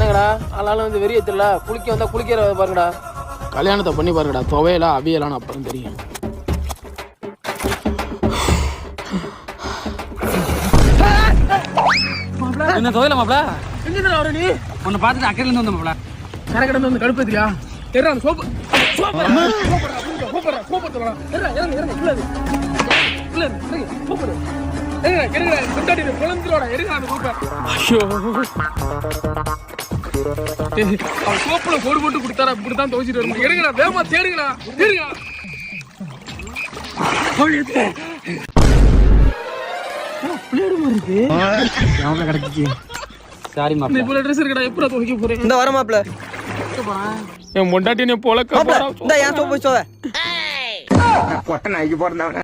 என்னங்கடா ஆளாலும் வந்து வெறிய தெரியல, குளிக்க வந்தா குளிக்கிற பாருங்கடா. கல்யாணத்தை பண்ணி பாருங்கடா, துவையலா அவியலான்னு அப்புறம் தெரியும். என்ன துவையல மாப்ள? எங்க வர நீ? உன்னை பார்த்துட்டு அக்கறையில இருந்து வந்த மாப்ள. கரக்கடந்து வந்து கடுப்பேத்தியா? தெரியல அந்த சோப்பு சோப்புல போடு போட்டு கொடுத்தாரா, இப்படித்தான் துவைச்சிட்டு வரணும். எடுங்கடா வேகமா தேடுங்கடா, தேடுங்க. கிடைச்சிச்சு. சாரி மாப்ள. இவ்வளவு ட்ரெஸ் இருக்கடா, எப்படா துவைக்க போறேன்? இந்த வர மாப்ள. என் பொண்டாட்டி நீ போல இந்த ஏன் சோப்பு சோவ கொட்டை நாய்க்கு போறேன்